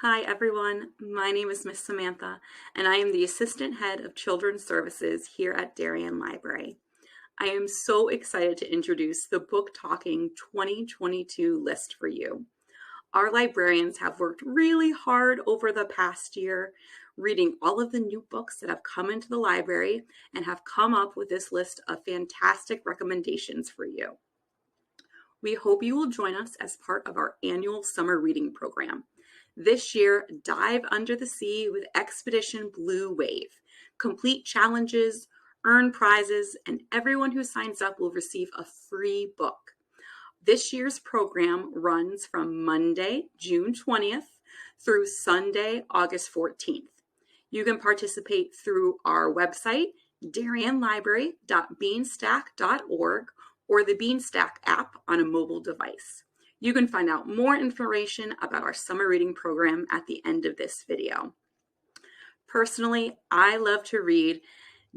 Hi everyone, my name is Miss Samantha and I am the Assistant Head of Children's Services here at Darien Library. I am so excited to introduce the Booktalking 2022 list for you. Our librarians have worked really hard over the past year, reading all of the new books that have come into the library and have come up with this list of fantastic recommendations for you. We hope you will join us as part of our annual summer reading program. This year, dive under the sea with Expedition Blue Wave. Complete challenges, earn prizes, and everyone who signs up will receive a free book. This year's program runs from Monday, June 20th through Sunday, August 14th. You can participate through our website, darienlibrary.beanstack.org, or the Beanstack app on a mobile device. You can find out more information about our summer reading program at the end of this video. Personally, I love to read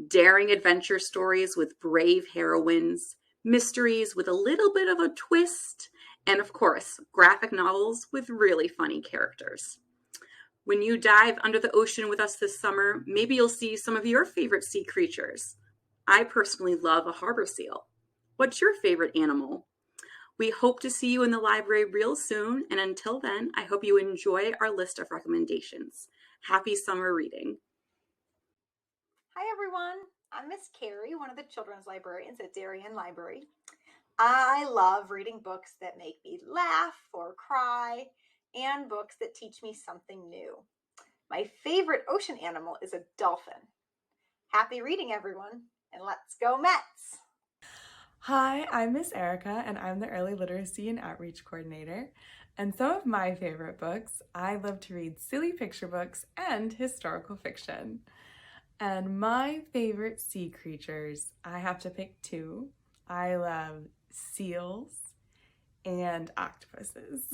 daring adventure stories with brave heroines, mysteries with a little bit of a twist, and of course, graphic novels with really funny characters. When you dive under the ocean with us this summer, maybe you'll see some of your favorite sea creatures. I personally love a harbor seal. What's your favorite animal? We hope to see you in the library real soon, and until then, I hope you enjoy our list of recommendations. Happy summer reading. Hi everyone, I'm Miss Carrie, one of the children's librarians at Darien Library. I love reading books that make me laugh or cry, and books that teach me something new. My favorite ocean animal is a dolphin. Happy reading everyone, and let's go Mets! Hi, I'm Miss Erica, and I'm the Early Literacy and Outreach Coordinator. And some of my favorite books, I love to read silly picture books and historical fiction. And my favorite sea creatures, I have to pick two. I love seals and octopuses,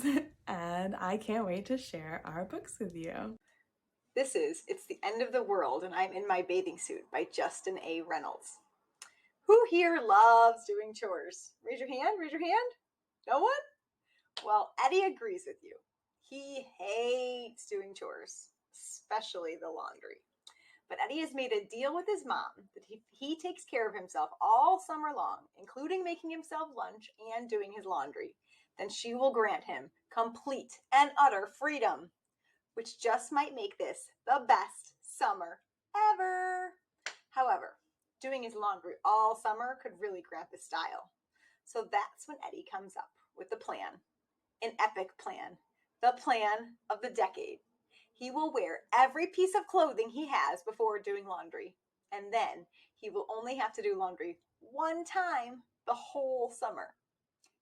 and I can't wait to share our books with you. This is It's the End of the World, and I'm in My Bathing Suit by Justin A. Reynolds. Who here loves doing chores? Raise your hand, raise your hand. No one? Well, Eddie agrees with you. He hates doing chores, especially the laundry. But Eddie has made a deal with his mom that he takes care of himself all summer long, including making himself lunch and doing his laundry. Then she will grant him complete and utter freedom, which just might make this the best summer ever. However, doing his laundry all summer could really cramp his style. So that's when Eddie comes up with the plan, an epic plan, the plan of the decade. He will wear every piece of clothing he has before doing laundry, and then he will only have to do laundry one time the whole summer.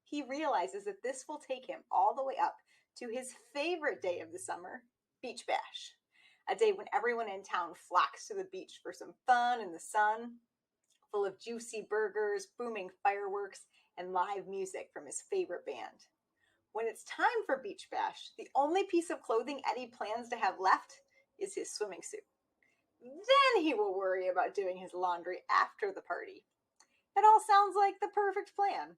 He realizes that this will take him all the way up to his favorite day of the summer, Beach Bash, a day when everyone in town flocks to the beach for some fun in the sun, full of juicy burgers, booming fireworks, and live music from his favorite band. When it's time for Beach Bash, the only piece of clothing Eddie plans to have left is his swimming suit. Then he will worry about doing his laundry after the party. It all sounds like the perfect plan.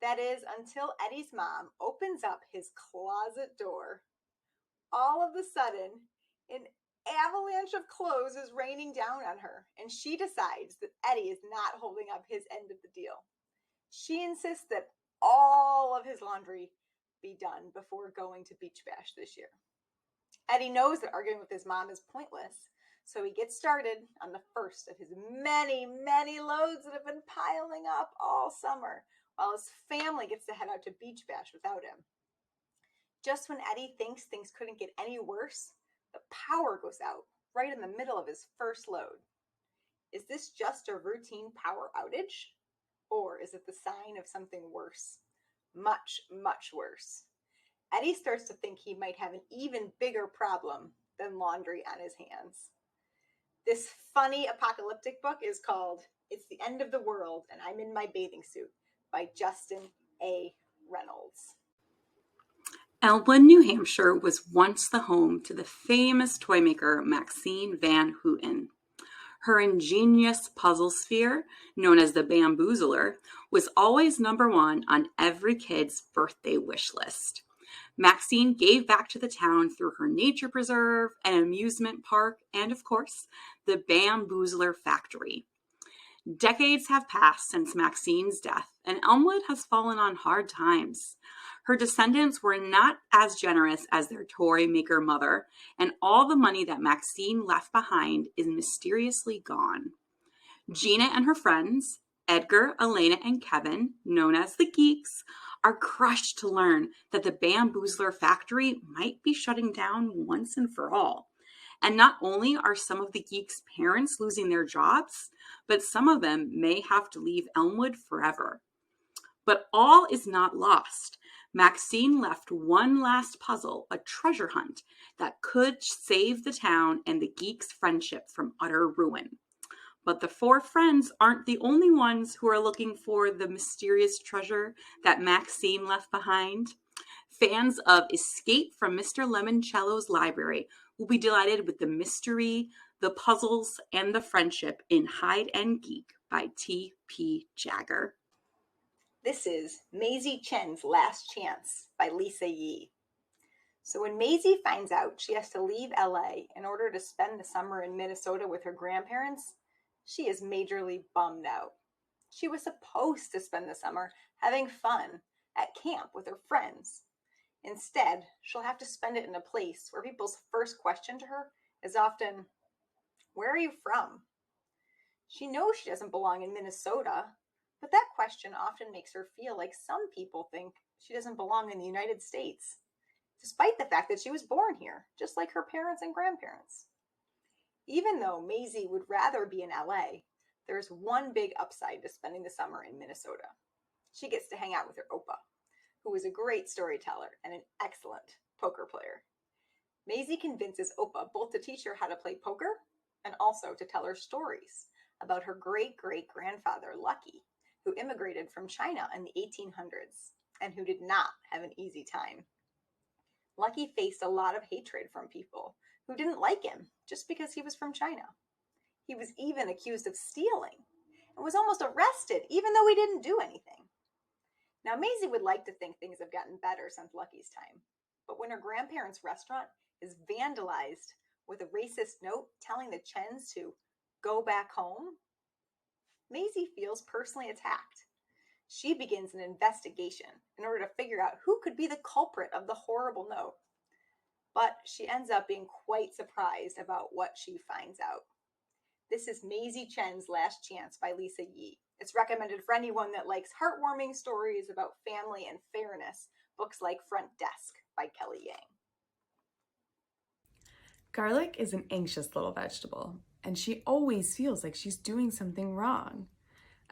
That is, until Eddie's mom opens up his closet door. All of a sudden, an avalanche of clothes is raining down on her, and she decides that Eddie is not holding up his end of the deal. She insists that all of his laundry be done before going to Beach Bash this year. Eddie knows that arguing with his mom is pointless, so he gets started on the first of his many, many loads that have been piling up all summer, while his family gets to head out to Beach Bash without him. Just when Eddie thinks things couldn't get any worse, the power goes out right in the middle of his first load. Is this just a routine power outage? Or is it the sign of something worse? Much, much worse. Eddie starts to think he might have an even bigger problem than laundry on his hands. This funny apocalyptic book is called It's the End of the World, and I'm in My Bathing Suit by Justin A. Reynolds. Elwyn, New Hampshire was once the home to the famous toy maker Maxine Van Houten. Her ingenious puzzle sphere, known as the Bamboozler, was always number one on every kid's birthday wish list. Maxine gave back to the town through her nature preserve, an amusement park, and of course, the Bamboozler factory. Decades have passed since Maxine's death, and Elmwood has fallen on hard times. Her descendants were not as generous as their toy maker mother, and all the money that Maxine left behind is mysteriously gone. Gina and her friends, Edgar, Elena, and Kevin, known as the Geeks, are crushed to learn that the Bamboozler factory might be shutting down once and for all. And not only are some of the Geeks' parents losing their jobs, but some of them may have to leave Elmwood forever. But all is not lost. Maxine left one last puzzle, a treasure hunt, that could save the town and the Geeks' friendship from utter ruin. But the four friends aren't the only ones who are looking for the mysterious treasure that Maxine left behind. Fans of Escape from Mr. Lemoncello's Library will be delighted with the mystery, the puzzles, and the friendship in Hide and Geek by T.P. Jagger. This is Maizy Chen's Last Chance by Lisa Yee. So when Maizy finds out she has to leave LA in order to spend the summer in Minnesota with her grandparents, she is majorly bummed out. She was supposed to spend the summer having fun at camp with her friends. Instead, she'll have to spend it in a place where people's first question to her is often, "Where are you from?" She knows she doesn't belong in Minnesota, but that question often makes her feel like some people think she doesn't belong in the United States, despite the fact that she was born here, just like her parents and grandparents. Even though Maizy would rather be in LA, there's one big upside to spending the summer in Minnesota. She gets to hang out with her Opa, who is a great storyteller and an excellent poker player. Maizy convinces Opa both to teach her how to play poker and also to tell her stories about her great-great-grandfather, Lucky, who immigrated from China in the 1800s and who did not have an easy time. Lucky faced a lot of hatred from people who didn't like him just because he was from China. He was even accused of stealing and was almost arrested even though he didn't do anything. Now, Maizy would like to think things have gotten better since Lucky's time, but when her grandparents' restaurant is vandalized with a racist note telling the Chens to go back home, Maizy feels personally attacked. She begins an investigation in order to figure out who could be the culprit of the horrible note. But she ends up being quite surprised about what she finds out. This is Maizy Chen's Last Chance by Lisa Yee. It's recommended for anyone that likes heartwarming stories about family and fairness, books like Front Desk by Kelly Yang. Garlic is an anxious little vegetable, and she always feels like she's doing something wrong.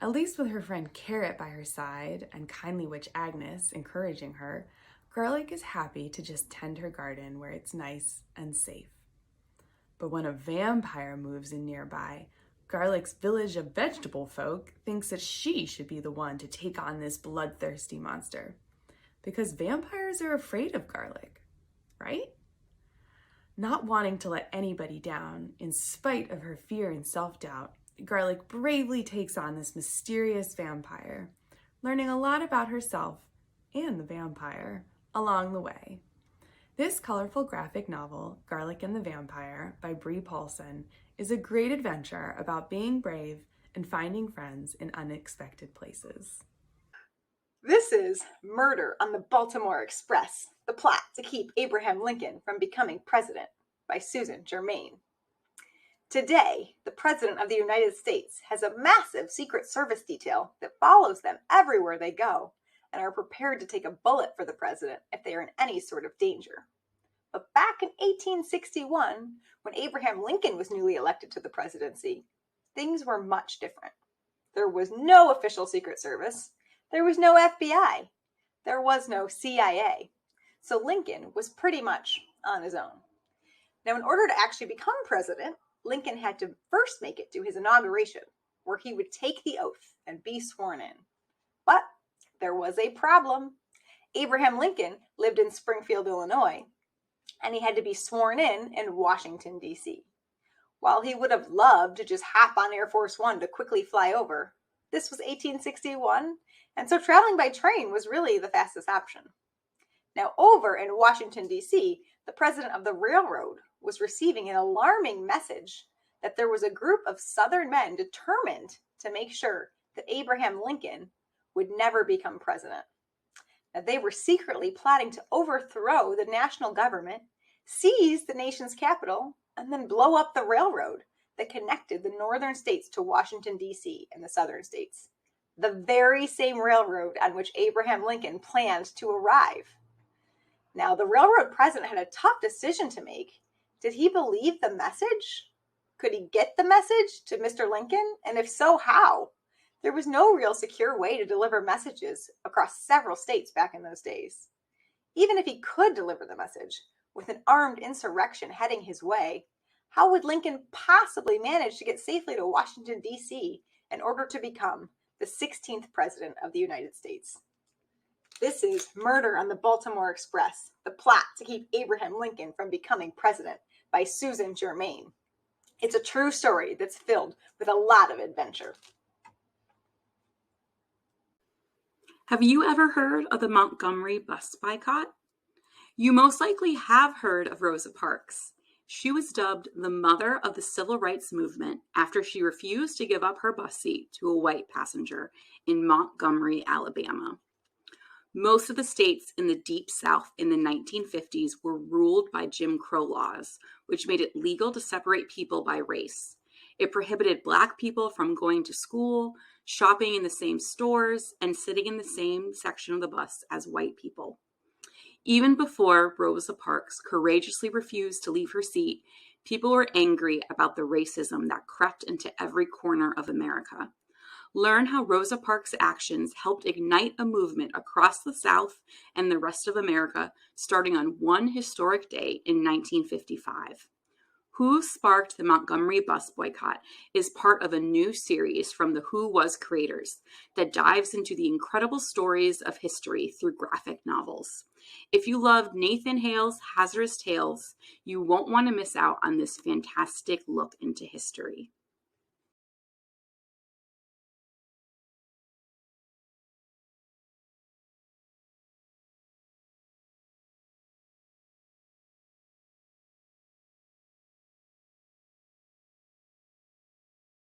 At least with her friend Carrot by her side and kindly witch Agnes encouraging her, Garlic is happy to just tend her garden where it's nice and safe. But when a vampire moves in nearby, Garlic's village of vegetable folk thinks that she should be the one to take on this bloodthirsty monster. Because vampires are afraid of Garlic, right? Not wanting to let anybody down, in spite of her fear and self-doubt, Garlic bravely takes on this mysterious vampire, learning a lot about herself and the vampire along the way. This colorful graphic novel, Garlic and the Vampire, by Bree Paulsen, is a great adventure about being brave and finding friends in unexpected places. This is Murder on the Baltimore Express, the plot to keep Abraham Lincoln from becoming president, by Susan Jurmain. Today, the President of the United States has a massive Secret Service detail that follows them everywhere they go and are prepared to take a bullet for the president if they are in any sort of danger. But back in 1861, when Abraham Lincoln was newly elected to the presidency, things were much different. There was no official Secret Service. There was no FBI. There was no CIA. So Lincoln was pretty much on his own. Now, in order to actually become president, Lincoln had to first make it to his inauguration, where he would take the oath and be sworn in. But there was a problem. Abraham Lincoln lived in Springfield, Illinois, and he had to be sworn in Washington, D.C. While he would have loved to just hop on Air Force One to quickly fly over, this was 1861, and so traveling by train was really the fastest option. Now, over in Washington, D.C., the president of the railroad was receiving an alarming message that there was a group of Southern men determined to make sure that Abraham Lincoln would never become president. Now, they were secretly plotting to overthrow the national government, seize the nation's capital, and then blow up the railroad that connected the northern states to Washington, D.C. and the southern states. The very same railroad on which Abraham Lincoln planned to arrive. Now, the railroad president had a tough decision to make. Did he believe the message? Could he get the message to Mr. Lincoln? And if so, how? There was no real secure way to deliver messages across several states back in those days. Even if he could deliver the message, with an armed insurrection heading his way, how would Lincoln possibly manage to get safely to Washington, D.C. in order to become the 16th president of the United States? This is Murder on the Baltimore Express, the plot to keep Abraham Lincoln from becoming president by Suzanne Jurmain. It's a true story that's filled with a lot of adventure. Have you ever heard of the Montgomery bus boycott? You most likely have heard of Rosa Parks. She was dubbed the mother of the civil rights movement after she refused to give up her bus seat to a white passenger in Montgomery, Alabama. Most of the states in the Deep South in the 1950s were ruled by Jim Crow laws, which made it legal to separate people by race. It prohibited Black people from going to school, shopping in the same stores, and sitting in the same section of the bus as white people. Even before Rosa Parks courageously refused to leave her seat, people were angry about the racism that crept into every corner of America. Learn how Rosa Parks' actions helped ignite a movement across the South and the rest of America starting on one historic day in 1955. Who Sparked the Montgomery Bus Boycott is part of a new series from the Who Was creators that dives into the incredible stories of history through graphic novels. If you loved Nathan Hale's Hazardous Tales, you won't want to miss out on this fantastic look into history.